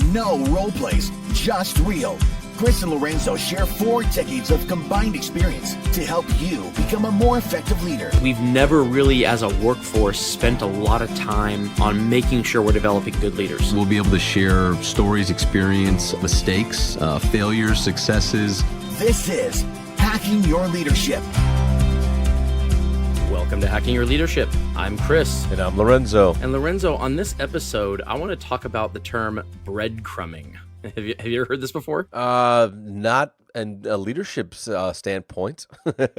No role plays, just real. Chris and Lorenzo share 4 decades of combined experience to help you become a more effective leader. We've never really, as a workforce, spent a lot of time on making sure we're developing good leaders. We'll be able to share stories, experience, mistakes, failures, successes. This is Hacking Your Leadership. Welcome to Hacking Your Leadership. I'm Chris. And I'm Lorenzo. And Lorenzo, on this episode, I want to talk about the term breadcrumbing. Have you ever heard this before? Not in a leadership standpoint.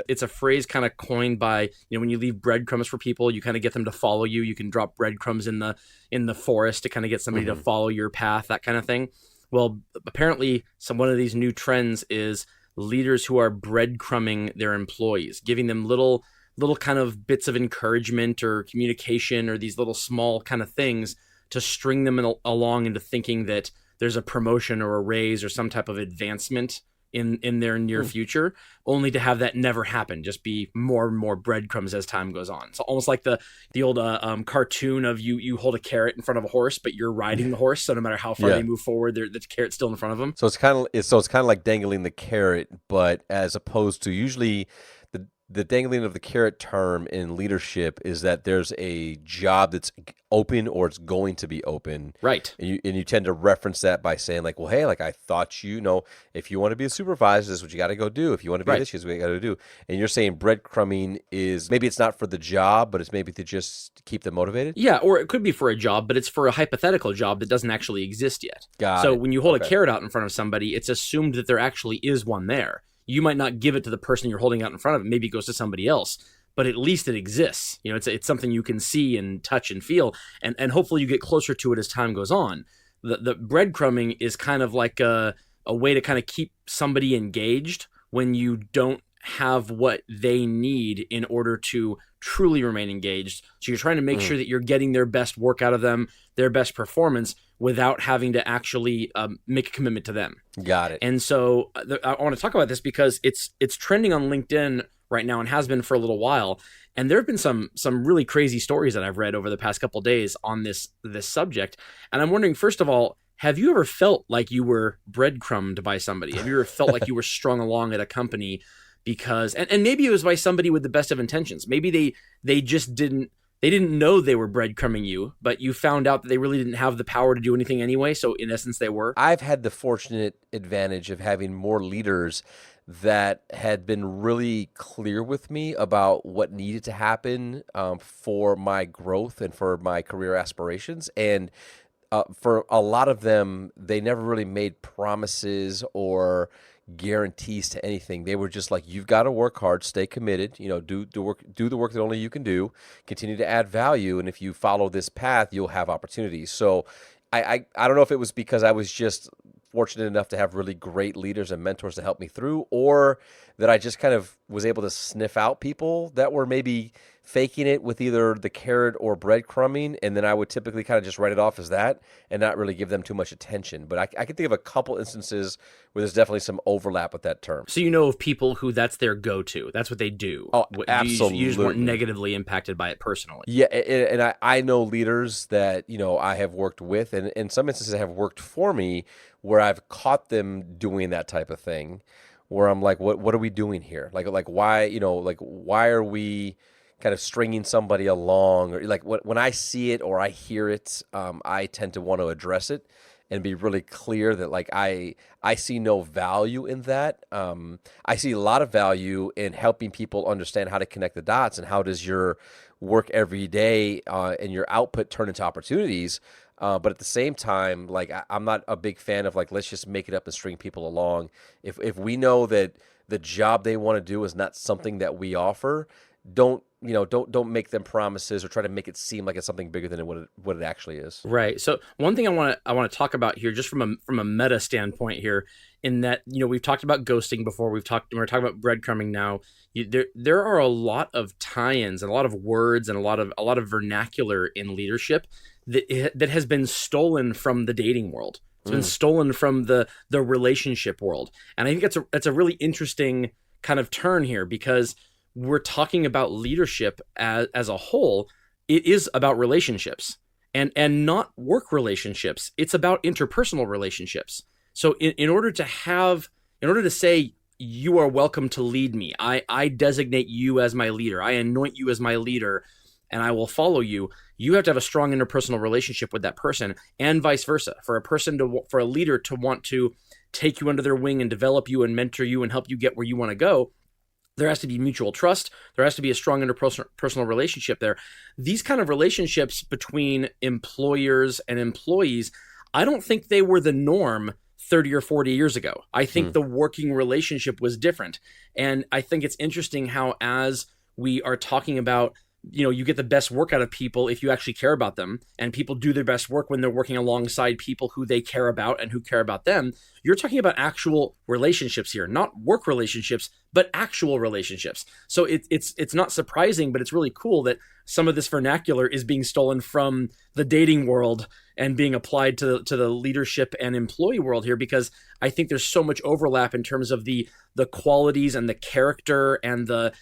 It's a phrase kind of coined by, when you leave breadcrumbs for people, you kind of get them to follow you. You can drop breadcrumbs in the forest to kind of get somebody to follow your path, that kind of thing. Well, apparently, one of these new trends is leaders who are breadcrumbing their employees, giving them little kind of bits of encouragement or communication or these little small kind of things to string them along into thinking that there's a promotion or a raise or some type of advancement in their near future, only to have that never happen, just be more and more breadcrumbs as time goes on. So almost like the old cartoon of you hold a carrot in front of a horse, but you're riding the horse, so no matter how far they move forward, the carrot's still in front of them. So it's kind of like dangling the carrot, but as opposed to usually the dangling of the carrot term in leadership is that there's a job that's open or it's going to be open. Right. And you tend to reference that by saying like, well, hey, like I thought if you want to be a supervisor, this is what you got to go do. If you want to be this, this is what you got to do. And you're saying breadcrumbing is maybe it's not for the job, but it's maybe to just keep them motivated? Yeah, or it could be for a job, but it's for a hypothetical job that doesn't actually exist yet. So when you hold a carrot out in front of somebody, it's assumed that there actually is one there. You might not give it to the person you're holding out in front of. Maybe it goes to somebody else, but at least it exists. It's something you can see and touch and feel, and hopefully you get closer to it as time goes on. The breadcrumbing is kind of like a way to kind of keep somebody engaged when you don't have what they need in order to truly remain engaged. So you're trying to make sure that you're getting their best work out of them, their best performance, without having to actually make a commitment to them. Got it. And so I want to talk about this because it's trending on LinkedIn right now and has been for a little while. And there have been some really crazy stories that I've read over the past couple of days on this subject. And I'm wondering, first of all, have you ever felt like you were breadcrumbed by somebody? Have you ever felt like you were strung along at a company because, and maybe it was by somebody with the best of intentions. Maybe they just didn't know they were breadcrumbing you, but you found out that they really didn't have the power to do anything anyway. So in essence, they were. I've had the fortunate advantage of having more leaders that had been really clear with me about what needed to happen for my growth and for my career aspirations. And for a lot of them, they never really made promises or guarantees to anything. They were just like, you've got to work hard, stay committed, do the work that only you can do, continue to add value, and if you follow this path, you'll have opportunities. So I don't know if it was because I was just fortunate enough to have really great leaders and mentors to help me through, or that I just kind of was able to sniff out people that were maybe faking it with either the carrot or breadcrumbing, and then I would typically kind of just write it off as that and not really give them too much attention. But I can think of a couple instances where there's definitely some overlap with that term. So you know of people who that's their go-to. That's what they do. Oh, absolutely. You just weren't negatively impacted by it personally. Yeah, and I know leaders that, I have worked with, and in some instances have worked for me, where I've caught them doing that type of thing, where I'm like, what are we doing here? Like why, why are we kind of stringing somebody along? Or like when I see it or I hear it, I tend to want to address it and be really clear that like I see no value in that. I see a lot of value in helping people understand how to connect the dots and how does your work every day and your output turn into opportunities. But at the same time, like I'm not a big fan of like, let's just make it up and string people along. If we know that the job they want to do is not something that we offer, don't make them promises or try to make it seem like it's something bigger than what it actually is. Right. So one thing I want to talk about here, just from a meta standpoint here, in that we've talked about ghosting before. We're talking about breadcrumbing now. There are a lot of tie-ins and a lot of words and a lot of vernacular in leadership that has been stolen from the dating world. It's been stolen from the relationship world, and I think that's a really interesting kind of turn here, because we're talking about leadership as a whole. It is about relationships. and not work relationships. It's about interpersonal relationships. So in order to say you are welcome to lead me, I designate you as my leader, I anoint you as my leader, and I will follow you. You have to have a strong interpersonal relationship with that person, and vice versa. For a leader to want to take you under their wing and develop you and mentor you and help you get where you want to go, there has to be mutual trust. There has to be a strong interpersonal relationship there. These kind of relationships between employers and employees, I don't think they were the norm 30 or 40 years ago. I think the working relationship was different. And I think it's interesting how, as we are talking about, you get the best work out of people if you actually care about them, and people do their best work when they're working alongside people who they care about and who care about them. You're talking about actual relationships here, not work relationships, but actual relationships. So it's not surprising, but it's really cool that some of this vernacular is being stolen from the dating world and being applied to the leadership and employee world here, because I think there's so much overlap in terms of the qualities and the character and the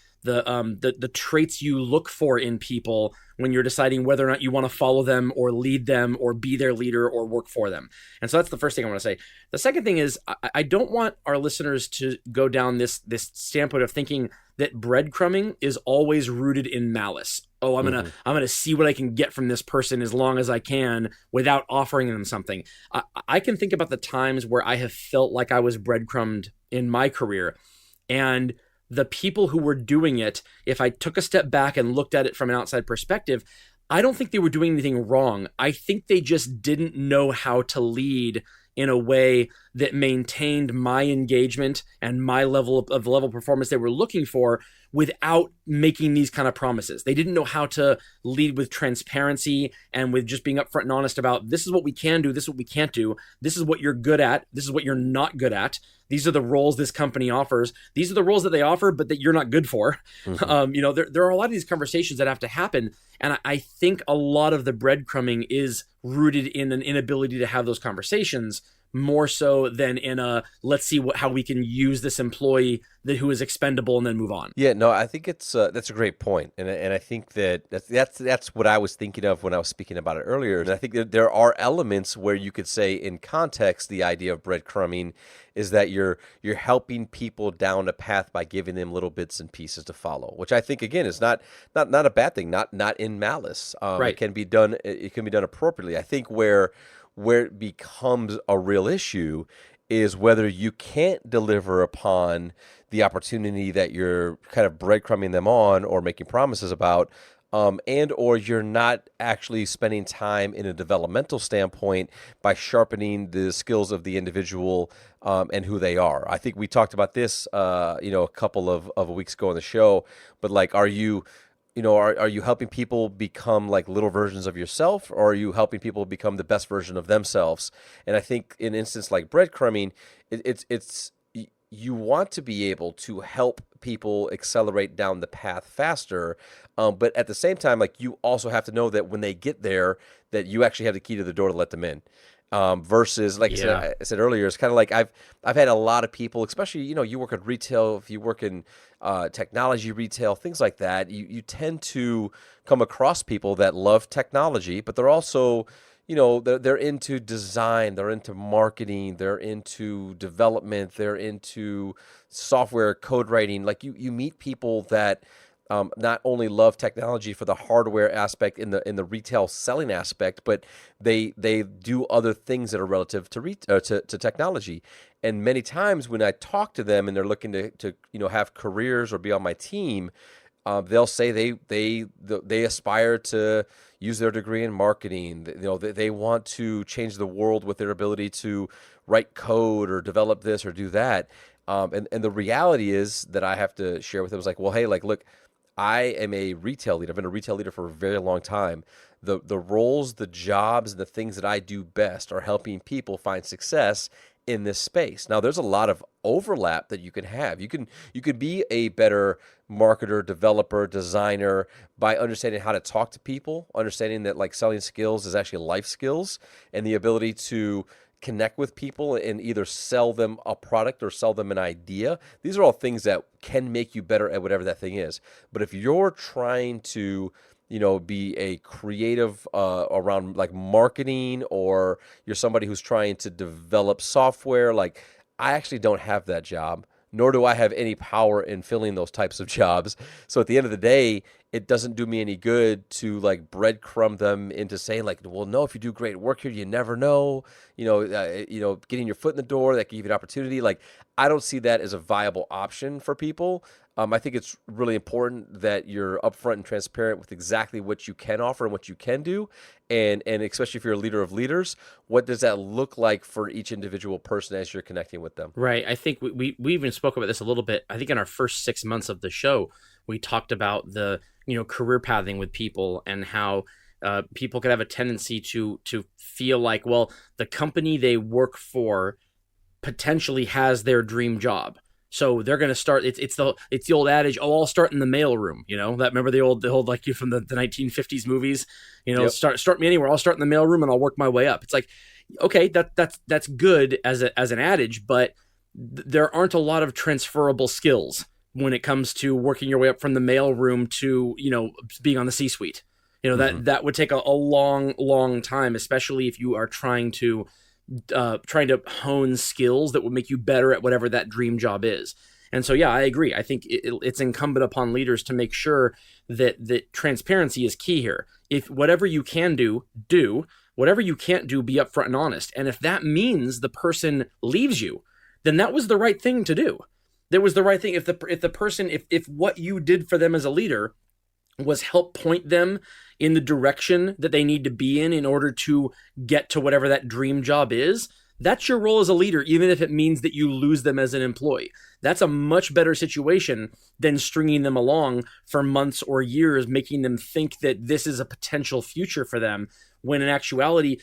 traits you look for in people when you're deciding whether or not you want to follow them or lead them or be their leader or work for them. And so that's the first thing I want to say. The second thing is, I don't want our listeners to go down this standpoint of thinking that breadcrumbing is always rooted in malice. Oh, I'm gonna see what I can get from this person as long as I can without offering them something. I can think about the times where I have felt like I was breadcrumbed in my career, and the people who were doing it, if I took a step back and looked at it from an outside perspective, I don't think they were doing anything wrong. I think they just didn't know how to lead in a way that maintained my engagement and my level of performance they were looking for without making these kind of promises. They didn't know how to lead with transparency and with just being upfront and honest about, this is what we can do, this is what we can't do, this is what you're good at, this is what you're not good at. These are the roles this company offers. These are the roles that they offer, but that you're not good for. There are a lot of these conversations that have to happen. And I think a lot of the breadcrumbing is rooted in an inability to have those conversations, more so than in a, let's see how we can use this employee who is expendable and then move on. Yeah, no, I think that's a great point, and I think that's what I was thinking of when I was speaking about it earlier. And I think that there are elements where you could say, in context, the idea of breadcrumbing is that you're helping people down a path by giving them little bits and pieces to follow, which I think, again, is not a bad thing, not in malice. Right. It can be done appropriately. I think where it becomes a real issue is whether you can't deliver upon the opportunity that you're kind of breadcrumbing them on or making promises about, and or you're not actually spending time in a developmental standpoint by sharpening the skills of the individual and who they are. I think we talked about this, a couple of weeks ago on the show, but like, are you helping people become like little versions of yourself, or are you helping people become the best version of themselves? And I think in an instance like breadcrumbing, it's you want to be able to help people accelerate down the path faster, but at the same time, like, you also have to know that when they get there, that you actually have the key to the door to let them in. Versus, like I said earlier, it's kind of like I've had a lot of people, especially, you work in retail, if you work in technology retail, things like that, you tend to come across people that love technology, but they're also, they're into design, they're into marketing, they're into development, they're into software code writing. Like, you meet people that not only love technology for the hardware aspect in the retail selling aspect, but they do other things that are relative to technology. And many times when I talk to them and they're looking to have careers or be on my team, they'll say they aspire to use their degree in marketing. They want to change the world with their ability to write code or develop this or do that. And the reality is that I have to share with them is like, well, hey, like, look, I am a retail leader. I've been a retail leader for a very long time. The roles, the jobs, and the things that I do best are helping people find success in this space. Now, there's a lot of overlap that you can have. You could be a better marketer, developer, designer by understanding how to talk to people, understanding that, like, selling skills is actually life skills, and the ability to connect with people and either sell them a product or sell them an idea. These are all things that can make you better at whatever that thing is. But if you're trying to be a creative around like marketing, or you're somebody who's trying to develop software. Like, I actually don't have that job, nor do I have any power in filling those types of jobs. So at the end of the day, it doesn't do me any good to like breadcrumb them into saying like, well, no, if you do great work here, you never know, getting your foot in the door, that can give you an opportunity. Like, I don't see that as a viable option for people. I think it's really important that you're upfront and transparent with exactly what you can offer and what you can do. And especially if you're a leader of leaders, what does that look like for each individual person as you're connecting with them? Right. I think we even spoke about this a little bit. I think in our first 6 months of the show, we talked about the career pathing with people, and how people could have a tendency to feel like, well, the company they work for potentially has their dream job. So they're going to start. It's the old adage. Oh, I'll start in the mailroom. That, remember the old like you from the 1950s movies. Yep. Start me anywhere. I'll start in the mailroom and I'll work my way up. It's like, okay, that's good as an adage, but there aren't a lot of transferable skills when it comes to working your way up from the mailroom to being on the C-suite. That would take a long time, especially if you are trying to hone skills that would make you better at whatever that dream job is. And so, yeah, I agree. I think it's incumbent upon leaders to make sure that transparency is key here. If whatever you can do, whatever you can't do, be upfront and honest. And if that means the person leaves you, then that was the right thing to do. That was the right thing. If the person, if what you did for them as a leader was help point them in the direction that they need to be in order to get to whatever that dream job is, that's your role as a leader, even if it means that you lose them as an employee. That's a much better situation than stringing them along for months or years, making them think that this is a potential future for them, when in actuality,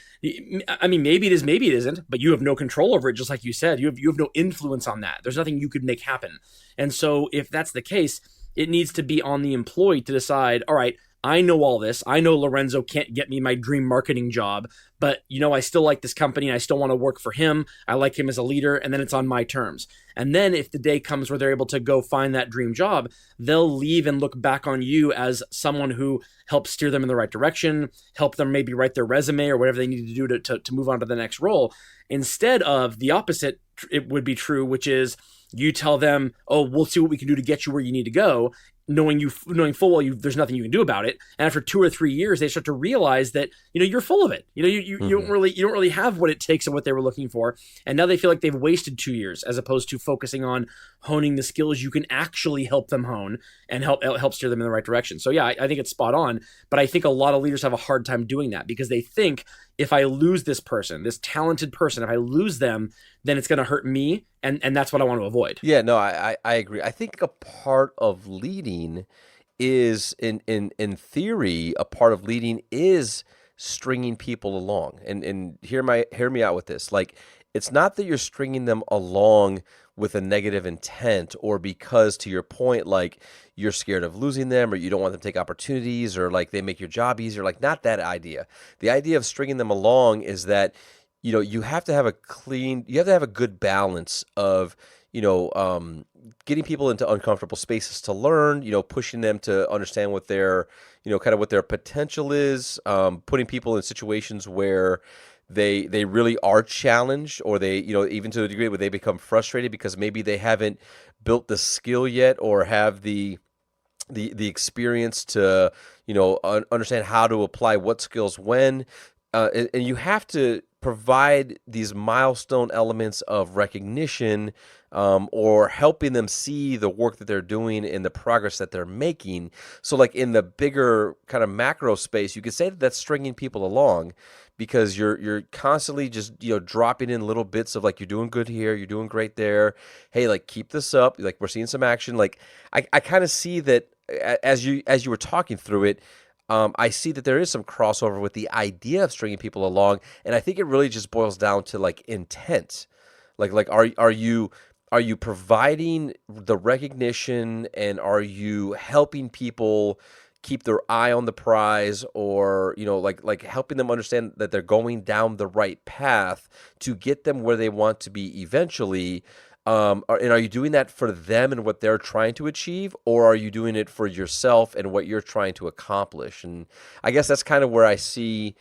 I mean, maybe it is, maybe it isn't, but you have no control over it. Just like you said, you have no influence on that. There's nothing you could make happen. And so if that's the case, it needs to be on the employee to decide, all right, I know all this. I know Lorenzo can't get me my dream marketing job, but I still like this company and I still want to work for him. I like him as a leader, and then it's on my terms. And then if the day comes where they're able to go find that dream job, they'll leave and look back on you as someone who helped steer them in the right direction, help them maybe write their resume or whatever they need to do to move on to the next role. Instead of the opposite, it would be true, which is you tell them, oh, we'll see what we can do to get you where you need to go, knowing full well there's nothing you can do about it. And after 2 or 3 years, they start to realize that you're full of it. You don't really have what it takes and what they were looking for. And now they feel like they've wasted 2 years, as opposed to focusing on honing the skills you can actually help them hone and help steer them in the right direction. So yeah, I think it's spot on. But I think a lot of leaders have a hard time doing that, because they think, if I lose this person, this talented person, if I lose them, then it's going to hurt me. And that's what I want to avoid. Yeah, no, I agree. I think a part of leading is, in theory, a part of leading is stringing people along. And hear me out with this. Like, it's not that you're stringing them along with a negative intent, or because, to your point, like, you're scared of losing them, or you don't want them to take opportunities, or like they make your job easier. Like, not that idea. The idea of stringing them along is that you have to have a good balance of, getting people into uncomfortable spaces to learn, pushing them to understand what their, kind of what their potential is, putting people in situations where they really are challenged, or they, even to a degree where they become frustrated because maybe they haven't built the skill yet, or have the experience to, understand how to apply what skills when. And you have to provide these milestone elements of recognition, or helping them see the work that they're doing and the progress that they're making. So like in the bigger kind of macro space, you could say that that's stringing people along, because you're constantly just, dropping in little bits of like, you're doing good here, you're doing great there. Hey, like, keep this up. Like, we're seeing some action. Like, I kind of see that as you were talking through it, I see that there is some crossover with the idea of stringing people along, and I think it really just boils down to like intent. Like are you providing the recognition, and are you helping people keep their eye on the prize, or like helping them understand that they're going down the right path to get them where they want to be eventually? And are you doing that for them and what they're trying to achieve, or are you doing it for yourself and what you're trying to accomplish? And I guess that's kind of where I see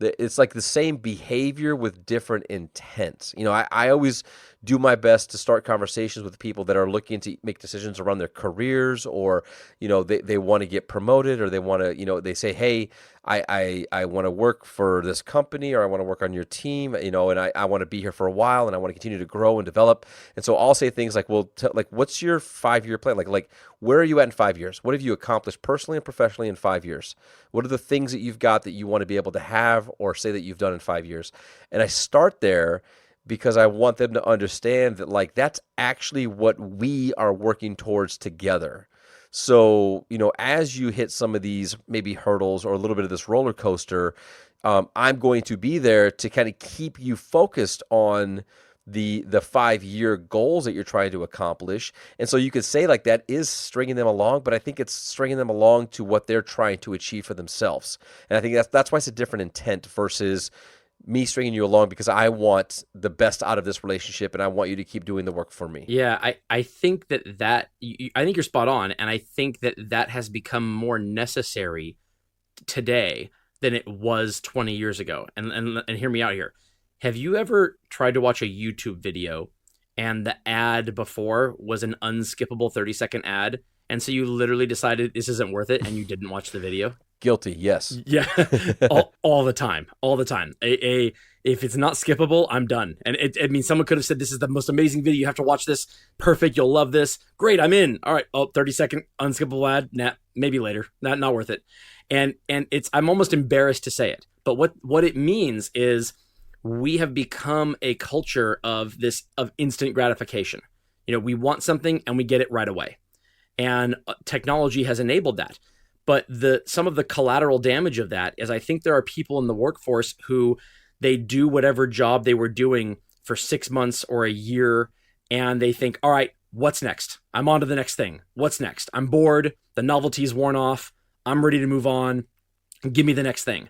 that it's like the same behavior with different intents. I always do my best to start conversations with people that are looking to make decisions around their careers, or they want to get promoted, or they want to they say, hey, I want to work for this company, or I want to work on your team, and I want to be here for a while, and I want to continue to grow and develop. And so I'll say things like, well, like, what's your 5-year plan? Like where are you at in 5 years? What have you accomplished personally and professionally in 5 years? What are the things that you've got that you want to be able to have or say that you've done in 5 years? And I start there because I want them to understand that, like, that's actually what we are working towards together. So, as you hit some of these maybe hurdles or a little bit of this roller coaster, I'm going to be there to kind of keep you focused on the 5-year goals that you're trying to accomplish. And so you could say, like, that is stringing them along, but I think it's stringing them along to what they're trying to achieve for themselves. And I think that's why it's a different intent versus me stringing you along because I want the best out of this relationship and I want you to keep doing the work for me. Yeah, I think I think you're spot on, and I think that has become more necessary today than it was 20 years ago. And hear me out here. Have you ever tried to watch a YouTube video and the ad before was an unskippable 30-second ad, and so you literally decided this isn't worth it and you didn't watch the video? Guilty, yes. Yeah, all the time. If it's not skippable, I'm done. And I mean, someone could have said, this is the most amazing video. You have to watch this. Perfect. You'll love this. Great. I'm in. All right. 30-second unskippable ad. Nah, maybe later. Not worth it. And I'm almost embarrassed to say it, but what it means is we have become a culture of instant gratification. We want something and we get it right away. And technology has enabled that. But some of the collateral damage of that is I think there are people in the workforce who they do whatever job they were doing for 6 months or a year, and they think, all right, what's next? I'm on to the next thing. What's next? I'm bored. The novelty's worn off. I'm ready to move on. Give me the next thing.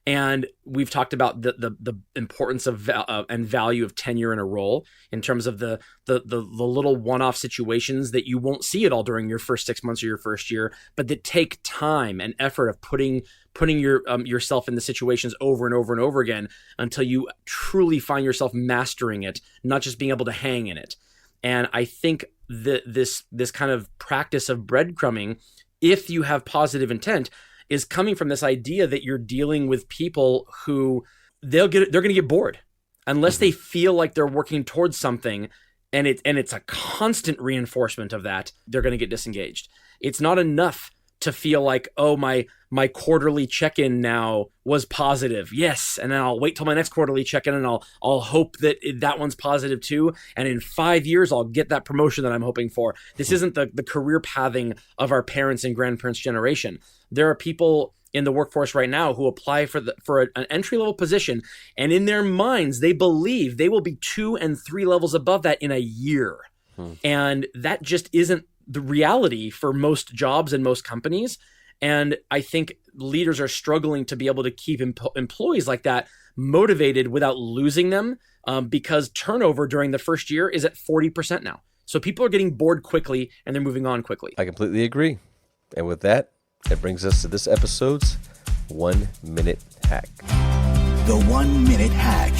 And we've talked about the importance of and value of tenure in a role in terms of the little one-off situations that you won't see it all during your first 6 months or your first year, but that take time and effort of putting yourself in the situations over and over and over again until you truly find yourself mastering it, not just being able to hang in it. And I think that this kind of practice of breadcrumbing, if you have positive intent, is coming from this idea that you're dealing with people who they're going to get bored unless they feel like they're working towards something, and it's a constant reinforcement of that. They're going to get disengaged. It's not enough to feel like, oh, my quarterly check-in now was positive. Yes, and then I'll wait till my next quarterly check-in and I'll hope that one's positive too. And in 5 years, I'll get that promotion that I'm hoping for. This isn't the career pathing of our parents and grandparents' generation. There are people in the workforce right now who apply for an entry-level position, and in their minds, they believe they will be 2 and 3 levels above that in a year. And that just isn't the reality for most jobs and most companies. And I think leaders are struggling to be able to keep employees like that motivated without losing them, because turnover during the first year is at 40% now. So people are getting bored quickly and they're moving on quickly. I completely agree. And with that, it brings us to this episode's 1 Minute Hack. The 1 Minute Hack.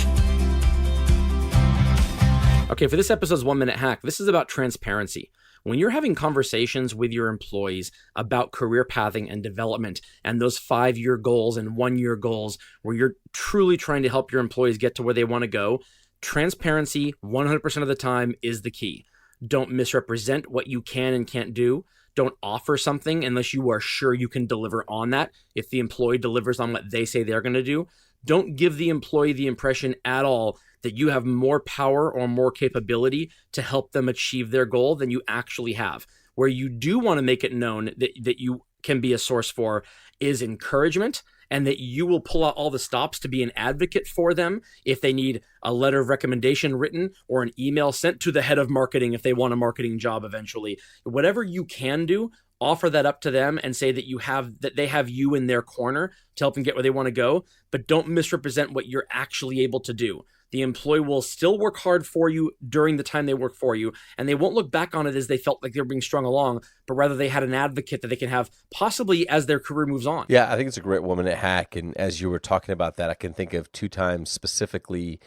Okay, for this episode's 1 Minute Hack, this is about transparency. When you're having conversations with your employees about career pathing and development and those 5-year goals and 1-year goals where you're truly trying to help your employees get to where they want to go, transparency 100% of the time is the key. Don't misrepresent what you can and can't do. Don't offer something unless you are sure you can deliver on that. If the employee delivers on what they say they're going to do, don't give the employee the impression at all that you have more power or more capability to help them achieve their goal than you actually have. Where you do want to make it known that you can be a source for is encouragement, and that you will pull out all the stops to be an advocate for them if they need a letter of recommendation written or an email sent to the head of marketing if they want a marketing job eventually. Whatever you can do, offer that up to them and say that they have you in their corner to help them get where they want to go, but don't misrepresent what you're actually able to do. the employee will still work hard for you during the time they work for you, and they won't look back on it as they felt like they were being strung along, but rather they had an advocate that they can have possibly as their career moves on. Yeah, I think it's a great woman at hack. And as you were talking about that, I can think of 2 times specifically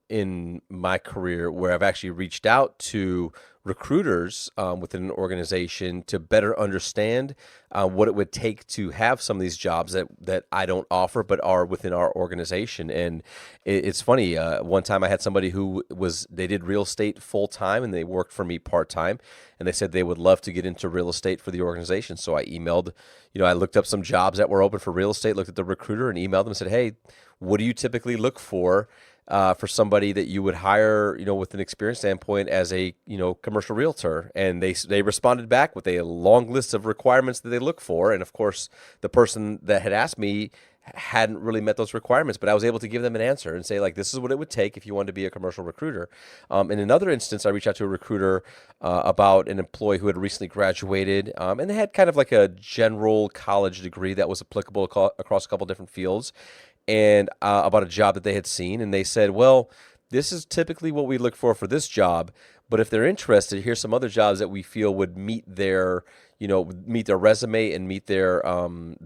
in my career where I've actually reached out to recruiters within an organization to better understand what it would take to have some of these jobs that I don't offer but are within our organization. And it's funny, one time I had somebody who they did real estate full time and they worked for me part time, and they said they would love to get into real estate for the organization. So I emailed, I looked up some jobs that were open for real estate, looked at the recruiter and emailed them and said, hey, what do you typically look for somebody that you would hire, with an experience standpoint as a, commercial realtor? And they responded back with a long list of requirements that they look for. And of course, the person that had asked me hadn't really met those requirements, but I was able to give them an answer and say, like, this is what it would take if you wanted to be a commercial recruiter. In another instance, I reached out to a recruiter about an employee who had recently graduated, and they had kind of like a general college degree that was applicable across a couple different fields, and about a job that they had seen. And they said, well, this is typically what we look for this job, but if they're interested, here's some other jobs that we feel would meet their resume and meet their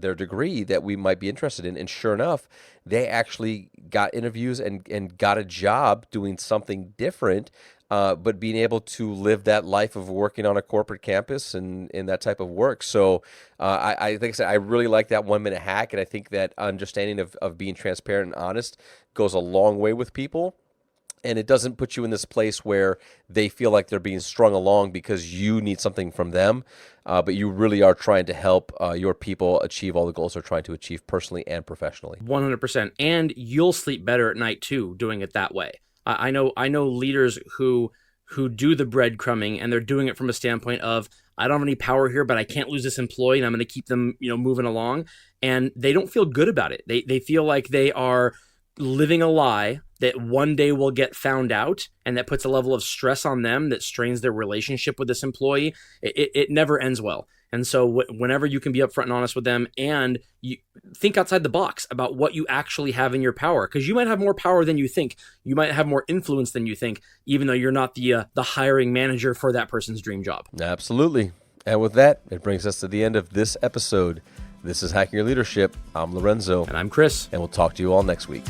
degree that we might be interested in. And sure enough, they actually got interviews and got a job doing something different, but being able to live that life of working on a corporate campus and that type of work. So I think I really like that 1 minute hack. And I think that understanding of being transparent and honest goes a long way with people. And it doesn't put you in this place where they feel like they're being strung along because you need something from them, but you really are trying to help your people achieve all the goals they're trying to achieve personally and professionally. 100%. And you'll sleep better at night too, doing it that way. I know leaders who do the breadcrumbing, and they're doing it from a standpoint of, I don't have any power here, but I can't lose this employee, and I'm going to keep them, moving along. And they don't feel good about it. They feel like they are living a lie that one day will get found out, and that puts a level of stress on them that strains their relationship with this employee. It never ends well. And so whenever you can be upfront and honest with them, and you think outside the box about what you actually have in your power, because you might have more power than you think. You might have more influence than you think, even though you're not the hiring manager for that person's dream job. Absolutely. And with that, it brings us to the end of this episode. This is Hacking Your Leadership. I'm Lorenzo. And I'm Chris. And we'll talk to you all next week.